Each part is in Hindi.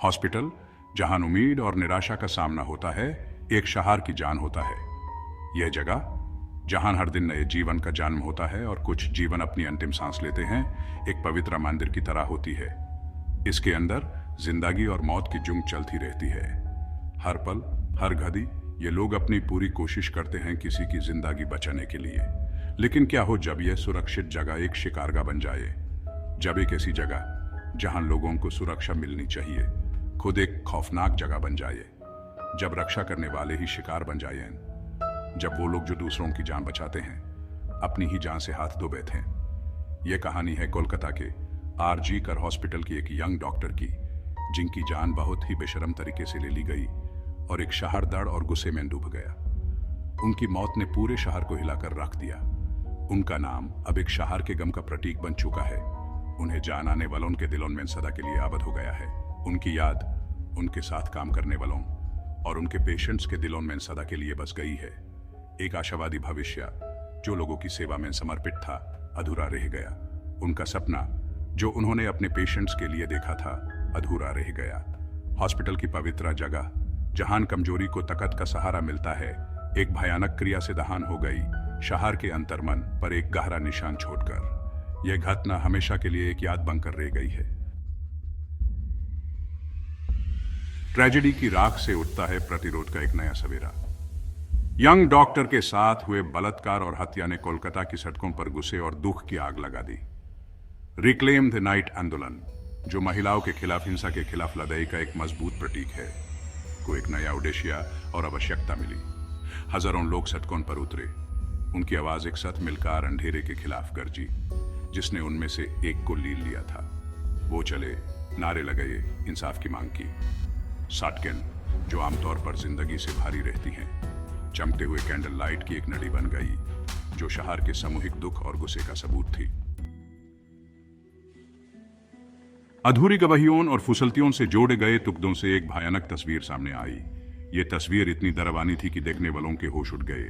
हॉस्पिटल जहां उम्मीद और निराशा का सामना होता है, एक शहर की जान होता है। यह जगह जहां हर दिन नए जीवन का जन्म होता है और कुछ जीवन अपनी अंतिम सांस लेते हैं, एक पवित्र मंदिर की तरह होती है। इसके अंदर जिंदगी और मौत की जंग चलती रहती है। हर पल, हर घड़ी ये लोग अपनी पूरी कोशिश करते हैं किसी की जिंदगी बचाने के लिए। लेकिन क्या हो जब यह सुरक्षित जगह एक शिकारगाह बन जाए? जब एक ऐसी जगह जहां लोगों को सुरक्षा मिलनी चाहिए खुद एक खौफनाक जगह बन जाए। जब रक्षा करने वाले ही शिकार बन जाए। जब वो लोग जो दूसरों की जान बचाते हैं अपनी ही जान से हाथ धो बैठे हैं। यह कहानी है कोलकाता के आरजी कर हॉस्पिटल की एक यंग डॉक्टर की, जिनकी जान बहुत ही बेशर्म तरीके से ले ली गई और एक शहर दर्द और गुस्से में डूब गया। उनकी मौत ने पूरे शहर को हिलाकर रख दिया। उनका नाम अब एक शहर के गम का प्रतीक बन चुका है। उन्हें जान आने वालों के दिलों में सदा के लिए आबद हो गया है। उनकी याद उनके साथ काम करने वालों और उनके पेशेंट्स के दिलों में सदा के लिए बस गई है। एक आशावादी भविष्य जो लोगों की सेवा में समर्पित था, अधूरा रह गया। उनका सपना जो उन्होंने अपने पेशेंट्स के लिए देखा था, अधूरा रह गया। हॉस्पिटल की पवित्र जगह जहां कमजोरी को ताकत का सहारा मिलता है, एक भयानक क्रिया से दहान हो गई, शहर के अंतर्मन पर एक गहरा निशान छोड़कर। यह घटना हमेशा के लिए एक याद बनकर रह गई है। ट्रेजेडी की राख से उठता है प्रतिरोध का एक नया सवेरा। यंग डॉक्टर के साथ हुए बलात्कार और हत्या ने कोलकाता की सड़कों पर गुस्से और दुख की आग लगा दी। रिक्लेम द नाइट आंदोलन, जो महिलाओं के खिलाफ हिंसा के खिलाफ लड़ाई का एक मजबूत प्रतीक है, को एक नया उद्देश्य और आवश्यकता मिली। हजारों लोग सड़कों पर उतरे। उनकी आवाज एक साथ मिलकर अंधेरे के खिलाफ गरजी, जिसने उनमें से एक को लील लिया था। वो चले, नारे लगाए, इंसाफ की मांग की। साटकेन, जो आमतौर पर जिंदगी से भारी रहती हैं, चमकते हुए कैंडल लाइट की एक नड़ी बन गई, जो शहर के सामूहिक दुख और गुस्से का सबूत थी। अधूरी गवाहियों और फुसलतियों से जोड़े गए टुकड़ों से एक भयानक तस्वीर सामने आई। ये तस्वीर इतनी डरावनी थी कि देखने वालों के होश उड़ गए।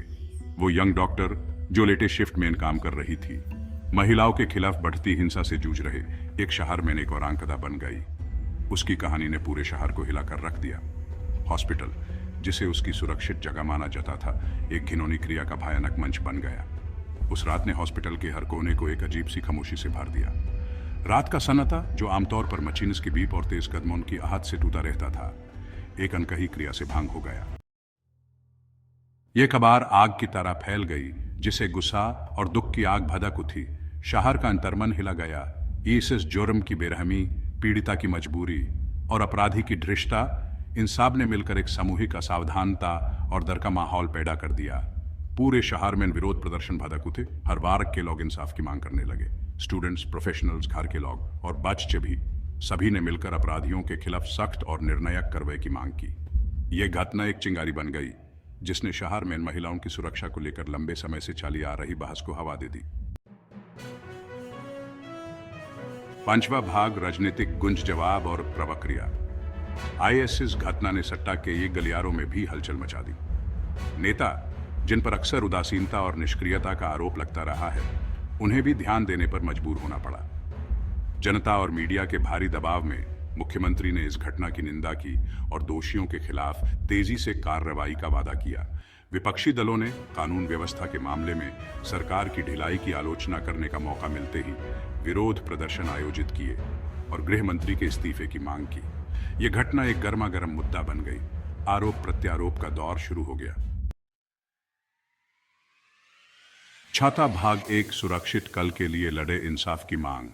वो यंग डॉक्टर जो लेटेस्ट शिफ्ट में काम कर रही थी, महिलाओं के खिलाफ बढ़ती हिंसा से जूझ रहे एक शहर में एक और आंकड़ा बन गई। उसकी कहानी ने पूरे शहर को हिलाकर रख दिया। हॉस्पिटल, जिसे उसकी सुरक्षित जगह माना जाता था, एक घिनौनी क्रिया का भयानक मंच बन गया। उस रात ने हॉस्पिटल के हर कोने को एक अजीब सी खामोशी से भर दिया। रात का सन्नाटा, जो आमतौर पर मशीन्स की बीप और तेज कदमों की आहट से टूटा रहता था, एक अनकही क्रिया से भांग हो गया। यह खबर आग की तरह फैल गई, जिसे गुस्सा और दुख की आग भड़क उठी। शहर का अंतर्मन हिला गया। इस जुर्म की बेरहमी, पीड़िता की मजबूरी और अपराधी की धृष्टता, इन सब ने मिलकर एक सामूहिक असावधानता और डर का माहौल पैदा कर दिया। पूरे शहर में विरोध प्रदर्शन भड़क उठे। हर वर्ग के लोग इंसाफ की मांग करने लगे। स्टूडेंट्स, प्रोफेशनल्स, घर के लोग और बच्चे भी, सभी ने मिलकर अपराधियों के खिलाफ सख्त और निर्णायक कार्रवाई की मांग की। यह घटना एक चिंगारी बन गई, जिसने शहर में महिलाओं की सुरक्षा को लेकर लंबे समय से चली आ रही बहस को हवा दे दी। पांचवा भाग, राजनीतिक गुंज जवाब और प्रवक्रिया। आईएसएस घटना ने सट्टा के ये गलियारों में भी हलचल मचा दी। नेता, जिन पर अक्सर उदासीनता और निष्क्रियता का आरोप लगता रहा है, उन्हें भी ध्यान देने पर मजबूर होना पड़ा। जनता और मीडिया के भारी दबाव में मुख्यमंत्री ने इस घटना की निंदा की और दोषियों के खिलाफ तेजी से कार्रवाई का वादा किया। विपक्षी दलों ने कानून व्यवस्था के मामले में सरकार की ढिलाई की आलोचना करने का मौका मिलते ही विरोध प्रदर्शन आयोजित किए और गृह मंत्री के इस्तीफे की मांग की। यह घटना एक गर्मा गर्म मुद्दा बन गई। आरोप प्रत्यारोप का दौर शुरू हो गया। छठा भाग, एक सुरक्षित कल के लिए लड़े इंसाफ की मांग।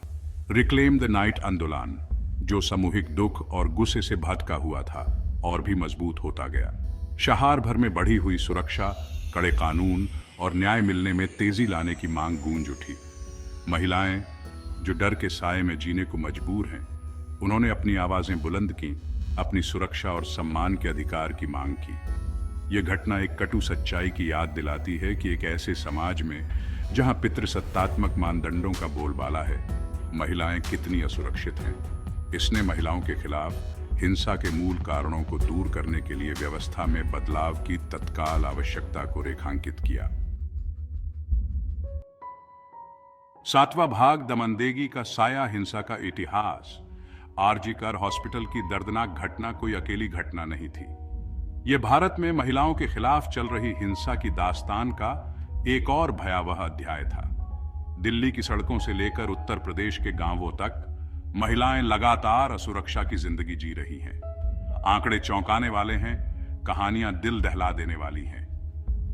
रिक्लेम द नाइट आंदोलन, जो सामूहिक दुख और गुस्से से भड़का हुआ था, और भी मजबूत होता गया। शहर भर में बढ़ी हुई सुरक्षा, कड़े कानून और न्याय मिलने में तेजी लाने की मांग गूंज उठी। महिलाएं, जो डर के साए में जीने को मजबूर हैं, उन्होंने अपनी आवाजें बुलंद की, अपनी सुरक्षा और सम्मान के अधिकार की मांग की। यह घटना एक कटु सच्चाई की याद दिलाती है कि एक ऐसे समाज में जहां पितृसत्तात्मक मानदंडों का बोलबाला है, महिलाएं कितनी असुरक्षित हैं। इसने महिलाओं के खिलाफ हिंसा के मूल कारणों को दूर करने के लिए व्यवस्था में बदलाव की तत्काल आवश्यकता को रेखांकित किया। सातवां भाग, दमनदेगी का साया, हिंसा का इतिहास। आरजी कर हॉस्पिटल की दर्दनाक घटना कोई अकेली घटना नहीं थी। यह भारत में महिलाओं के खिलाफ चल रही हिंसा की दास्तान का एक और भयावह अध्याय था। दिल्ली की सड़कों से लेकर उत्तर प्रदेश के गांवों तक महिलाएं लगातार असुरक्षा की जिंदगी जी रही हैं। आंकड़े चौंकाने वाले हैं, कहानियां दिल दहला देने वाली हैं।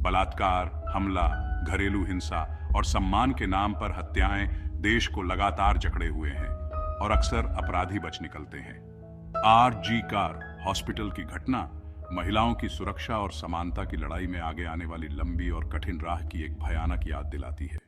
बलात्कार, हमला, घरेलू हिंसा और सम्मान के नाम पर हत्याएं देश को लगातार जकड़े हुए हैं और अक्सर अपराधी बच निकलते हैं। आरजी कर हॉस्पिटल की घटना महिलाओं की सुरक्षा और समानता की लड़ाई में आगे आने वाली लंबी और कठिन राह की एक भयानक याद दिलाती है।